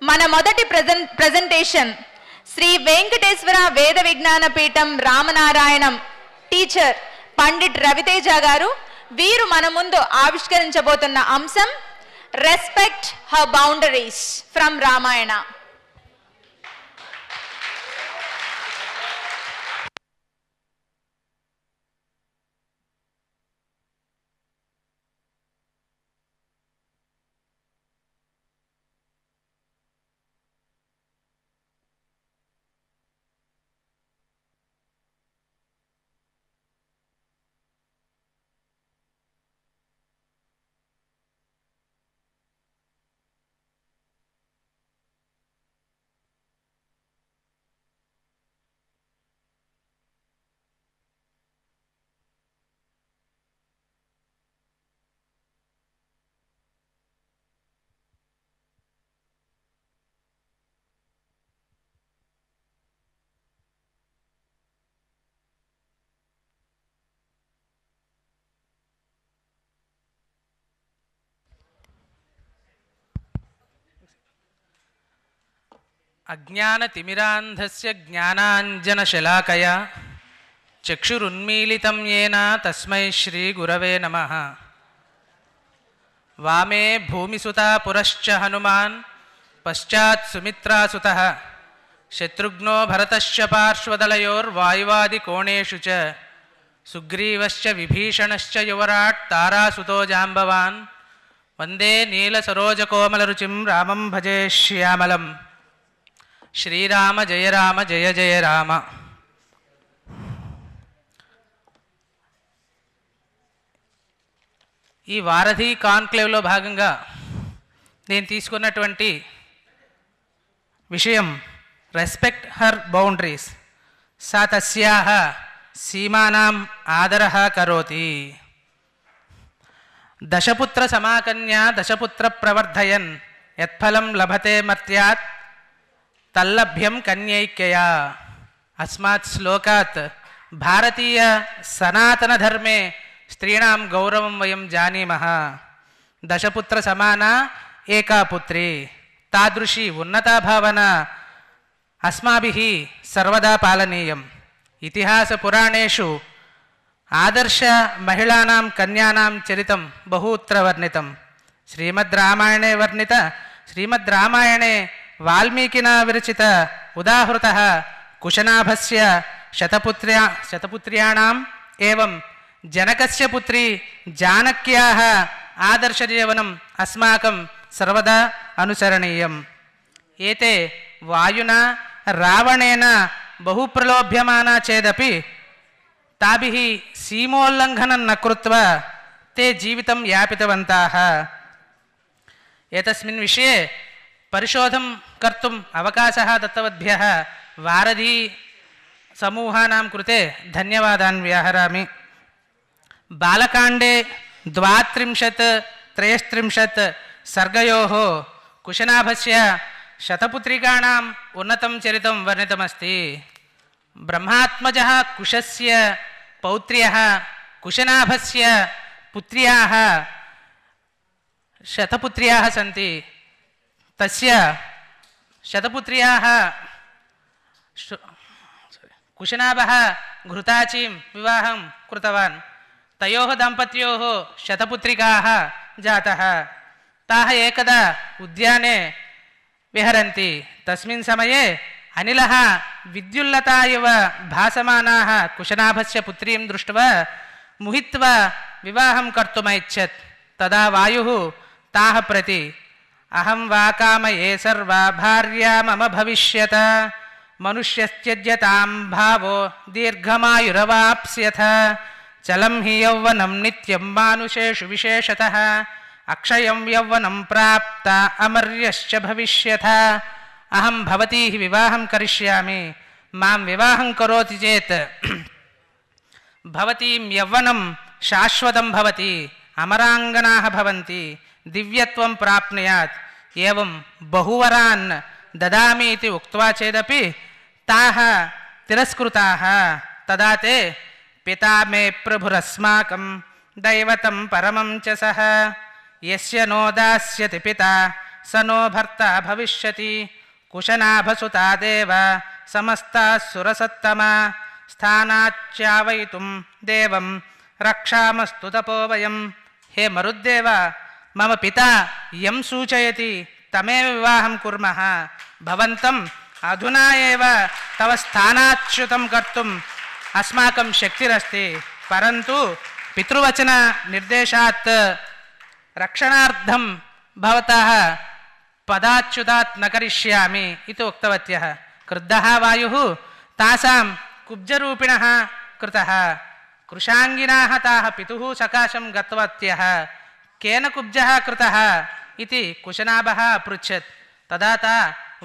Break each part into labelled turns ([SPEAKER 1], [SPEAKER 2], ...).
[SPEAKER 1] మన మొదటి ప్రెజెంటేషన్ శ్రీ వెంకటేశ్వర వేద విజ్ఞాన పీఠం రామనారాయణం టీచర్ పండిట్ రవితేజ గారు వీరు మన ముందు ఆవిష్కరించబోతున్న అంశం respect her boundaries from Ramayana.
[SPEAKER 2] అజ్ఞానతిమిరాంధస్య జ్ఞానాంజనశలాకయా చక్షురున్మీలితం యేన తస్మై శ్రీగురవే నమః. వామే భూమిసుతా పురశ్చ హనుమాన్ పశ్చాత్ సుమిత్రాసుతః శత్రుఘ్నో భరతశ్చ పార్శ్వదలయోర్వాయువాదికోణేషు చ సుగ్రీవశ్చ విభీషణశ్చ యువరాట్ తారాసుతో జాంబవాన్ వందే నీలసరోజకోమలరుచిం రామం భజే శ్యామలం. శ్రీరామ జయ రామ జయ జయ రామ. ఈ వారధి కాన్క్లేవ్లో భాగంగా నేను తీసుకున్నటువంటి విషయం రెస్పెక్ట్ హర్ బౌండరీస్ సా తస్యాహ సీమానాం ఆదరః కరోతి. దశపుత్ర సమాకన్యా దశపుత్ర ప్రవర్ధయన్ యత్ఫలం లభతే మర్త్యాత్ తల్లభ్యం కన్యైక్యయా. అస్మాత్ శ్లోకాత్ భారతీయ సనాతన ధర్మే స్త్రీణాం గౌరవం వయం జానీమః. దశపుత్ర సమానా ఏకా పుత్రి తాదృశీ ఉన్నతా భావన అస్మాభిః సర్వదా పాలనీయం. ఇతిహాస పురాణేషు ఆదర్శ మహిళానాం కన్యానాం చరితం బహూత్ర వర్ణితం. శ్రీమద్ రామాయణే వాల్మీకినా విరచిత ఉదాహృతః కుశనాభస్య శతపుత్ర్యాణాం ఏవం జనకస్య పుత్రి జానక్యాః ఆదర్శజీవనం అస్మాకం సర్వదా అనుసరణీయం. ఏతే వాయునా రావణేన బహుప్రలోభ్యమానా చేదపి తాభిః సీమోల్లంఘనం న కృత్వా తే జీవితం యాపితవంతాః. ఏతస్మిన్ విషయే పరిశోధం కర్తుం అవకాశः దత్తవద్భ్యः వారధి సమూహానాం కృతే ధన్యవాదాన్ వ్యాహరామి. బాలకాండే 32-33 సర్గయోః కుశనాభస్య శతపుత్రికాణాం ఉన్నతం చరితం వర్ణితమస్తి. బ్రహ్మాత్మజः కుశస్య పౌత్ర్యः కుశనాభస్య పుత్ర్యాः శతపుత్ర్యాः సంతి. తస్య శతపుత్ర్యాः కుశనాభः ఘృతాచీం వివాహం కృతవాన్. తయోః దంపత్యోః శతపుత్రికాः జాతः. తాः ఏకదా ఉద్యానే విహరంతి. తస్మిన్ సమయే అనిలः విద్యుల్లతా ఇవ భాసమానాः కుశనాభస్య పుత్రీం దృష్ట్వా ముహిత్వా వివాహం కర్తుమైచ్చత్. తదా వాయుః తాః ప్రతి అహం వా కామయే సర్వా భార్యా మమ భవిష్యత మనుష్యస్త్యజ్యతాం భావో దీర్ఘమాయురవాప్స్యథ. చలం హి యౌవనం నిత్యం మానుషేషు విశేషతః అక్షయం యౌవనం ప్రాప్త అమర్యశ్చ భవిష్యథ. అహం భవతీః వివాహం కరిష్యామి. మాం వివాహం కరోతి చేత్ భవతీం యౌవనం శాశ్వతం భవతి అమరాంగనాః భవంతి దివ్యత్వం ప్రాప్నుయాత్. ఏవం బహువరాన్ దదామి ఇతి ఉక్త్వా చేదపి తాః తిరస్కృతాః. తదా తే పితా మే ప్రభురస్మాకం దైవతం పరమం చ సః యస్య నో దాస్యతి పితా स नो भर्ता भविष्यति कुशनाभसुता देव समस्ता सुरसत्तमा स्थानाच्चावयितुं देवं रक्षामस्तु तपो वयं। हे मरुद्देव, मम पिता यं सूचयति तमेव विवाहं कुर्मः। भवन्तम् अधुना एव तव स्थानाच्युतं कर्तुम् अस्माकं शक्तिरस्ति, परन्तु पितृवचन निर्देशात् रक्षणार्थं भवतः पदाच्युतात् न करिष्यामि इति उक्तवत्यः। क्रुद्धः वायुः तासां कुब्जरूपिणः कृतः। कृशाङ्गिनाः ताः पितुः सकाशं गतवत्यः। केन कुब्जः कृतः इति कुशनाभः अपृच्छत्। तदा ता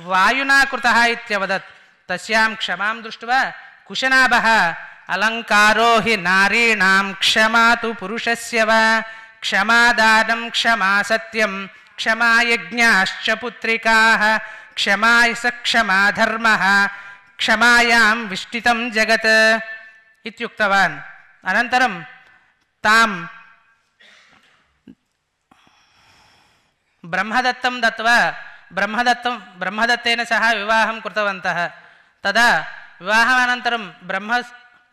[SPEAKER 2] वायुना कृतः इत्यवदत्। तस्यां क्षमां दृष्ट्वा कुशनाभः अलङ्कारो हि नारीणां क्षमा तु पुरुषस्य वा क्षमादानं क्षमा सत्यं क्षमा यज्ञाश्च पुत्रिकाः क्षमा स क्षमा धर्मः क्षमायां विष्टितं जगत् इत्युक्तवान्। अनन्तरं तां ब्रह्मदत्तं दत्वा ब्रह्मदत्तेन सह विवाहं कृतवन्तः। तदा विवाहानन्तरं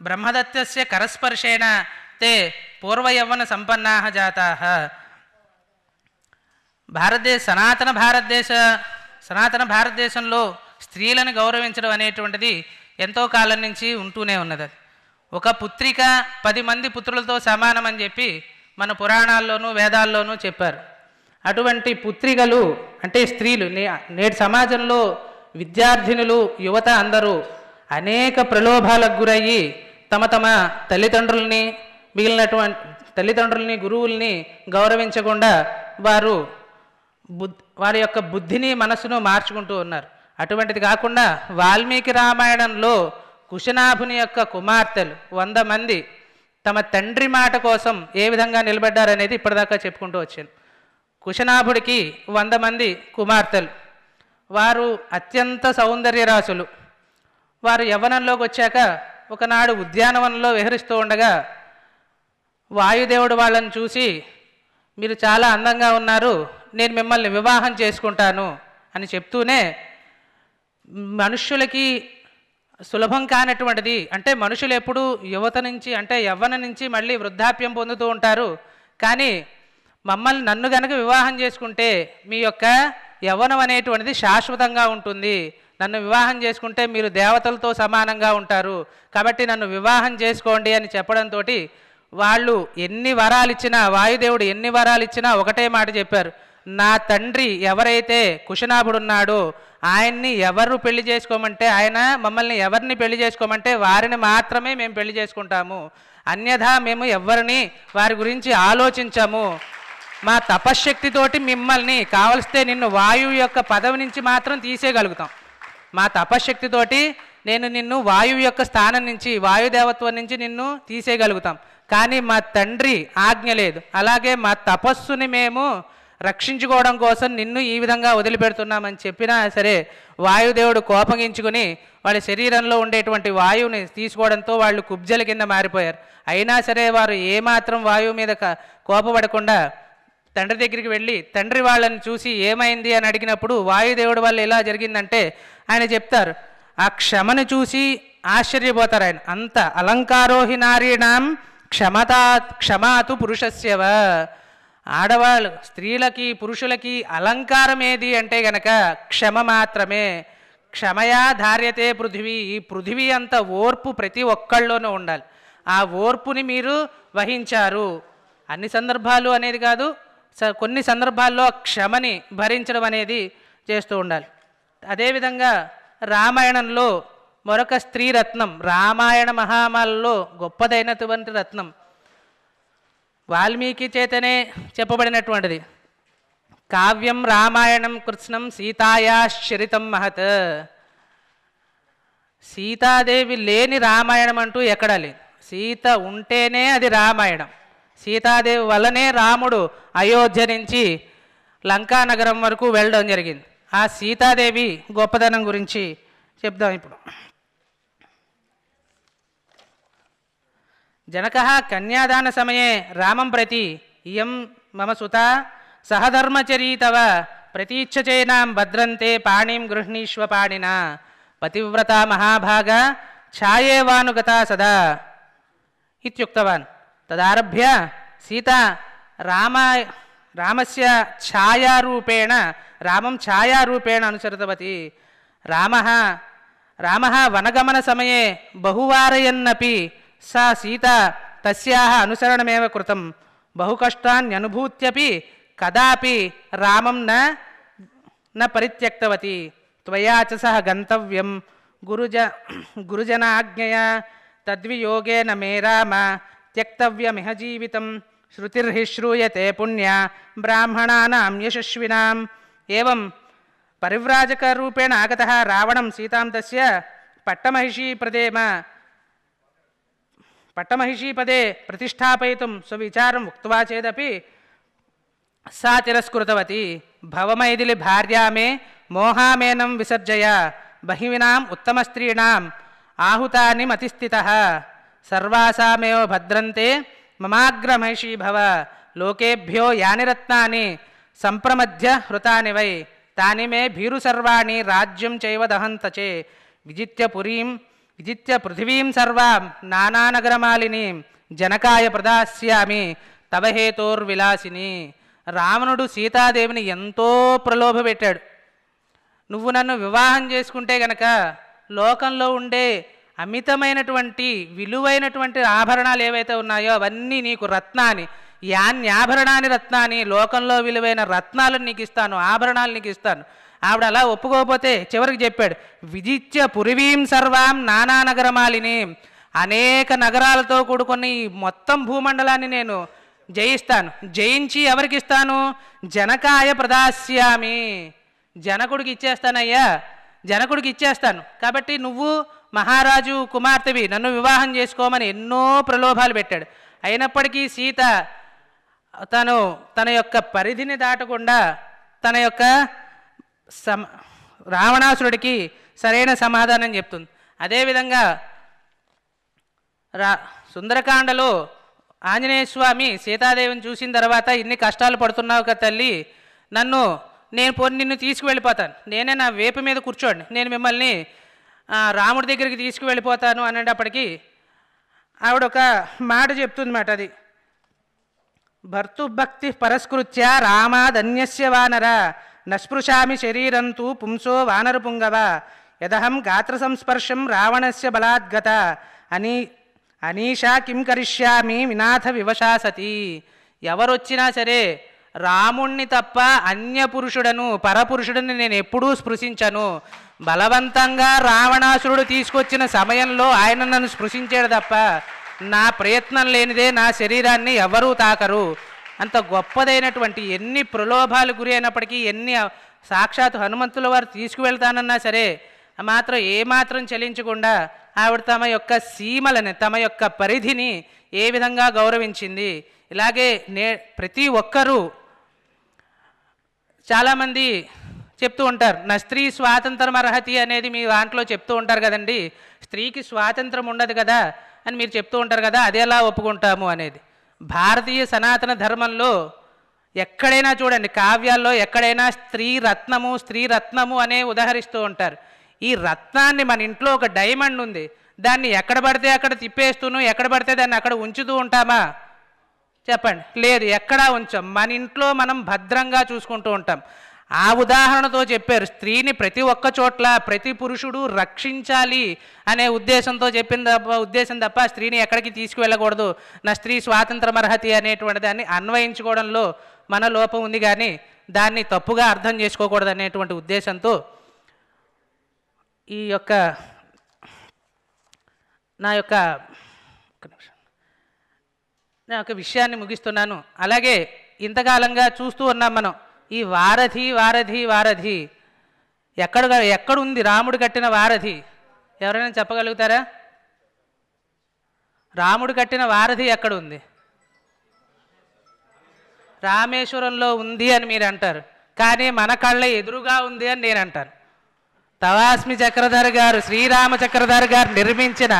[SPEAKER 2] ब्रह्मदत्तस्य करस्पर्शेन ते पूर्वयौवनसम्पन्नाः जाताः। సనాతన భారతదేశంలో స్త్రీలను గౌరవించడం అనేటువంటిది ఎంతో కాలం నుంచి ఉంటూనే ఉన్నది. ఒక పుత్రిక 10 మంది పుత్రులతో సమానం అని చెప్పి మన పురాణాల్లోనూ వేదాల్లోనూ చెప్పారు. అటువంటి పుత్రికలు అంటే స్త్రీలు నేటి సమాజంలో విద్యార్థినులు యువత అందరూ అనేక ప్రలోభాలకు గురయ్యి తమ తల్లిదండ్రుల్ని మిగిలినటువంటి తల్లిదండ్రుల్ని గురువుల్ని గౌరవించకుండా వారి యొక్క బుద్ధిని మనసును మార్చుకుంటూ ఉన్నారు. అటువంటిది కాకుండా వాల్మీకి రామాయణంలో కుశనాభుని యొక్క కుమార్తెలు 100 మంది తమ తండ్రి మాట కోసం ఏ విధంగా నిలబడ్డారనేది ఇప్పటిదాకా చెప్పుకుంటూ వచ్చాను. కుశనాభుడికి 100 మంది కుమార్తెలు. వారు అత్యంత సౌందర్యరాశులు. వారు యవ్వనంలోకి వచ్చాక ఒకనాడు ఉద్యానవనంలో విహరిస్తూ ఉండగా వాయుదేవుడు వాళ్ళని చూసి, మీరు చాలా అందంగా ఉన్నారు, నేను మిమ్మల్ని వివాహం చేసుకుంటాను అని చెప్తూనే మనుష్యులకి సులభం కానటువంటిది అంటే మనుషులు ఎప్పుడు యువత నుంచి అంటే యవ్వనం నుంచి మళ్ళీ వృద్ధాప్యం పొందుతూ ఉంటారు. కానీ నన్ను గనక వివాహం చేసుకుంటే మీ యొక్క యవ్వనం అనేటువంటిది శాశ్వతంగా ఉంటుంది. నన్ను వివాహం చేసుకుంటే మీరు దేవతలతో సమానంగా ఉంటారు. కాబట్టి నన్ను వివాహం చేసుకోండి అని చెప్పడంతో వాళ్ళు ఎన్ని వరాలు ఇచ్చినా వాయుదేవుడు ఎన్ని వరాలు ఇచ్చినా ఒకటే మాట చెప్పారు. నా తండ్రి ఎవరైతే కుశనాభుడు ఉన్నాడో ఆయన్ని ఎవరు పెళ్లి చేసుకోమంటే మమ్మల్ని ఎవరిని పెళ్లి చేసుకోమంటే వారిని మాత్రమే మేము పెళ్లి చేసుకుంటాము. అన్యథా మేము ఎవరిని వారి గురించి ఆలోచించము. మా తపశ్శక్తితోటి మిమ్మల్ని కావలిస్తే నిన్ను వాయువు యొక్క పదవి నుంచి మాత్రం తీసేయగలుగుతాం. మా తపశ్శక్తితోటి నిన్ను వాయువు యొక్క స్థానం నుంచి వాయుదేవత్వం నుంచి నిన్ను తీసేయగలుగుతాం. కానీ మా తండ్రి ఆజ్ఞ లేదు. అలాగే మా తపస్సుని మేము రక్షించుకోవడం కోసం నిన్ను ఈ విధంగా వదిలిపెడుతున్నామని చెప్పినా సరే వాయుదేవుడు కోపగించుకుని వాళ్ళ శరీరంలో ఉండేటువంటి వాయువుని తీసుకోవడంతో వాళ్ళు కుబ్జల కింద మారిపోయారు. అయినా సరే వారు ఏమాత్రం వాయువు మీద కోపపడకుండా తండ్రి దగ్గరికి వెళ్ళి తండ్రి వాళ్ళని చూసి ఏమైంది అని అడిగినప్పుడు వాయుదేవుడు వల్ల ఎలా జరిగిందంటే ఆయన చెప్తారు. ఆ క్షమను చూసి ఆశ్చర్యపోతారు ఆయన. అంత అలంకారోహి నారీణాం క్షమాతు పురుషస్యవ. ఆడవాళ్ళు స్త్రీలకి పురుషులకి అలంకారం ఏది అంటే గనక క్షమ మాత్రమే. క్షమయా ధార్యతే పృథివీ. ఈ పృథివీ అంత ఓర్పు ప్రతి ఒక్కళ్ళలోనూ ఉండాలి. ఆ ఓర్పుని మీరు వహించారు. అన్ని సందర్భాలు అనేది కాదు, కొన్ని సందర్భాల్లో క్షమని భరించడం అనేది చేస్తూ ఉండాలి. అదేవిధంగా రామాయణంలో మరొక స్త్రీ రత్నం, రామాయణ మహామాలలో గొప్పదైనటువంటి రత్నం, వాల్మీకి చేతనే చెప్పబడినటువంటిది. కావ్యం రామాయణం కృష్ణం సీతాయాశ్చరితం మహత్. సీతాదేవి లేని రామాయణం అంటూ ఎక్కడా లేదు. సీత ఉంటేనే అది రామాయణం. సీతాదేవి వల్లనే రాముడు అయోధ్య నుంచి లంకానగరం వరకు వెళ్ళడం జరిగింది. ఆ సీతాదేవి గొప్పదనం గురించి చెప్దాం ఇప్పుడు. జనకః కన్యాదాన సమయే రామం ప్రతి ఇయం మమ సుత సహధర్మచరీ తవ ప్రతీచ్ఛచైనాం భద్రంతే పాణిం గృహ్ణీష్వ పాణినా పతివ్రత మహాభాగ ఛాయేవానుగతా సదా ఇత్యుక్తవాన్. తదారభ్య సీత రామస్య ఛాయారూపేణ రామం ఛాయారూపేణ అనుసరితవతి. రామः వనగమనసమయే బహువారయన్నపి సా సీత తస్యాః అనుసరణమేవ కృతం. బహుకష్టాన్యనుభూత్యపి కదాపి రామం న పరిత్యక్తవతి. త్వయా చ సహ గంతవ్యం గురుజనాజ్ఞయా తద్వియోగేన మే రామ త్యక్తవ్యమిహ జీవితం. శృతిర్హి శ్రూయతే పుణ్య బ్రాహ్మణానాం యశస్వినాం. ఏవం పరివ్రాజకరూపేణ ఆగతః రావణం సీతాం తస్య పట్టమహిషీపదే ప్రతిష్టాపయితుం స్వవిచారం ఉక్త్వా చేదపి సా తిరస్కృతవతి. భవమైదిలి భార్యామే మోహామేనం విసర్జయ బహివినాం ఉత్తమస్త్రీణాం ఆహుతాని మతిస్థితః. సర్వాసామేవ భద్రంతే మమాగ్రమహిషీ భవ. లోకేభ్యో యాని రత్నాని సంప్రమధ్య హృతాని వై తాని మే భీరు సర్వాణి రాజ్యం చైవ దహంతచే. విజిత్య పృథివీం సర్వాం నానానగరమాలినీం జనకాయ ప్రదాస్యామి తవ హేతోర్విలాసిని. రావణుడు సీతాదేవిని ఎంతో ప్రలోభ పెట్టాడు. నువ్వు నన్ను వివాహం చేసుకుంటే గనక లోకంలో ఉండే అమితమైనటువంటి విలువైనటువంటి ఆభరణాలు ఏవైతే ఉన్నాయో అవన్నీ నీకు రత్నాన్ని యాన్యాభరణాన్ని రత్నాన్ని లోకంలో విలువైన రత్నాలను నీకు ఇస్తాను, ఆభరణాలు నీకు ఇస్తాను. ఆవిడ అలా ఒప్పుకోకపోతే చివరికి చెప్పాడు విజిత్య పురివీం సర్వాం నానానగరమాలిని. అనేక నగరాలతో కూడుకుని మొత్తం భూమండలాన్ని నేను జయిస్తాను. జయించి ఎవరికి ఇస్తాను? జనకాయ ప్రదాస్యామి. జనకుడికి ఇచ్చేస్తానయ్యా, జనకుడికి ఇచ్చేస్తాను. కాబట్టి నువ్వు మహారాజు కుమార్తెవి, నన్ను వివాహం చేసుకోమని ఎన్నో ప్రలోభాలు పెట్టాడు. అయినప్పటికీ సీత తన యొక్క పరిధిని దాటకుండా తన యొక్క రావణాసురుడికి సరైన సమాధానం చెప్తుంది. అదేవిధంగా సుందరకాండలో ఆంజనేయ స్వామి సీతాదేవిని చూసిన తర్వాత ఇన్ని కష్టాలు పడుతున్నావు కదా తల్లి, నిన్ను తీసుకువెళ్ళిపోతాను, నేనే నా వేపు మీద కూర్చోండి, నేను మిమ్మల్ని రాముడి దగ్గరికి తీసుకువెళ్ళిపోతాను అనేటప్పటికీ ఆవిడ ఒక మాట చెప్తుందన్నమాట. అది భర్తుభక్తి పరస్కృత్య రామాదన్యస్య వానర నస్పృశామి శరీరంతు పుంసో వానరపుంగవ యదహం గాత్ర సంస్పర్శం రావణస్య బలాద్గత అనీషా కిం కరిష్యామి వినాథ వివశాసతి. ఎవరొచ్చినా సరే రాముణ్ణి తప్ప అన్య పురుషుడను పరపురుషుడిని నేను ఎప్పుడూ స్పృశించను. బలవంతంగా రావణాసురుడు తీసుకొచ్చిన సమయంలో ఆయన నన్ను స్పృశించాడు తప్ప నా ప్రయత్నం లేనిదే నా శరీరాన్ని ఎవరూ తాకరు. అంత గొప్పదైనటువంటి ఎన్ని ప్రలోభాలు గురి అయినప్పటికీ ఎన్ని సాక్షాత్ హనుమంతుల వారు తీసుకువెళ్తానన్నా సరే మాత్రం ఏమాత్రం చలించకుండా ఆవిడ తమ యొక్క సీమలని తమ యొక్క పరిధిని ఏ విధంగా గౌరవించింది. ఇలాగే ప్రతి ఒక్కరూ చాలామంది చెప్తూ ఉంటారు నా స్త్రీ స్వాతంత్రం అర్హతి అనేది మీ దాంట్లో చెప్తూ ఉంటారు కదండి. స్త్రీకి స్వాతంత్రం ఉండదు కదా అని మీరు చెప్తూ ఉంటారు కదా, అది ఎలా ఒప్పుకుంటాము అనేది. భారతీయ సనాతన ధర్మంలో ఎక్కడైనా చూడండి, కావ్యాల్లో ఎక్కడైనా స్త్రీ రత్నము అనే ఉదహరిస్తూ ఉంటారు. ఈ రత్నాన్ని మన ఇంట్లో ఒక డైమండ్ ఉంది, దాన్ని ఎక్కడ పడితే అక్కడ తిప్పేస్తూను ఎక్కడ పడితే దాన్ని అక్కడ ఉంచుతూ ఉంటామా చెప్పండి? లేదు, ఎక్కడా ఉంచాం. మన ఇంట్లో మనం భద్రంగా చూసుకుంటూ ఉంటాం. ఆ ఉదాహరణతో చెప్పారు స్త్రీని ప్రతి ఒక్క చోట్ల ప్రతి పురుషుడు రక్షించాలి అనే ఉద్దేశంతో ఉద్దేశం తప్ప స్త్రీని ఎక్కడికి తీసుకువెళ్ళకూడదు, నా స్త్రీ స్వాతంత్రం అర్హతి అనేటువంటి దాన్ని అన్వయించుకోవడంలో మన లోపం ఉంది, కానీ దాన్ని తప్పుగా అర్థం చేసుకోకూడదు అనేటువంటి ఉద్దేశంతో ఈ యొక్క నా యొక్క విషయాన్ని ముగిస్తున్నాను. అలాగే ఇంతకాలంగా చూస్తూ ఉన్నాం మనం ఈ వారధి ఎక్కడుంది రాముడు కట్టిన వారధి? ఎవరైనా చెప్పగలుగుతారా? రాముడు కట్టిన వారధి ఎక్కడుంది? రామేశ్వరంలో ఉంది అని మీరు అంటారు, కానీ మన కళ్ళ ఎదురుగా ఉంది అని నేను అంటాను. తవాస్మి చక్రధర్ గారు, శ్రీరామ చక్రధర్ గారు నిర్మించిన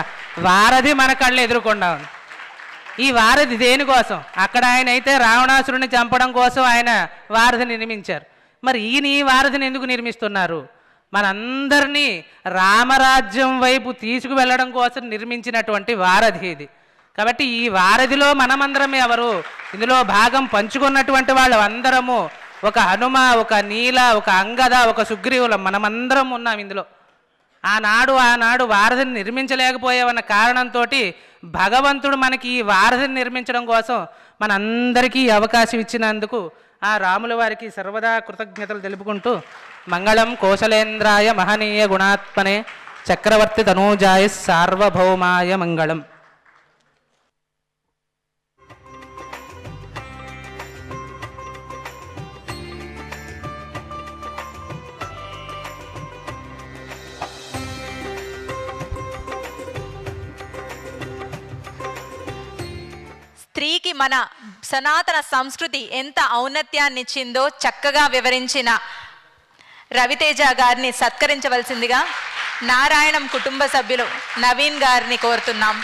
[SPEAKER 2] వారధి మన కళ్ళ ఎదురుకుండా ఉంది. ఈ వారధి దేనికోసం? అక్కడ ఆయన అయితే రావణాసురుని చంపడం కోసం ఆయన వారధిని నిర్మించారు. మరి ఈయన ఈ వారధిని ఎందుకు నిర్మిస్తున్నారు? మనందరినీ రామరాజ్యం వైపు తీసుకువెళ్ళడం కోసం నిర్మించినటువంటి వారధి ఇది. కాబట్టి ఈ వారధిలో మనమందరమే ఎవరు? ఇందులో భాగం పంచుకున్నటువంటి వాళ్ళు అందరము, ఒక హనుమ, ఒక నీల, ఒక అంగద, ఒక సుగ్రీవులం, మనమందరం ఉన్నాం ఇందులో. ఆనాడు వారధిని నిర్మించలేకపోయామన్న కారణంతో భగవంతుడు మనకి ఈ వారధిని నిర్మించడం కోసం మనందరికీ అవకాశం ఇచ్చినందుకు ఆ రాముల వారికి సర్వదా కృతజ్ఞతలు తెలుపుకుంటూ, మంగళం కోసలేంద్రాయ మహనీయ గుణాత్మనే చక్రవర్తి తనూజాయ సార్వభౌమాయ మంగళం.
[SPEAKER 1] స్త్రీకి మన సనాతన సంస్కృతి ఎంత ఔన్నత్యాన్ని ఇచ్చిందో చక్కగా వివరించిన రవితేజ గారిని సత్కరించవలసిందిగా నారాయణం కుటుంబ సభ్యులు నవీన్ గారిని కోరుతున్నాం.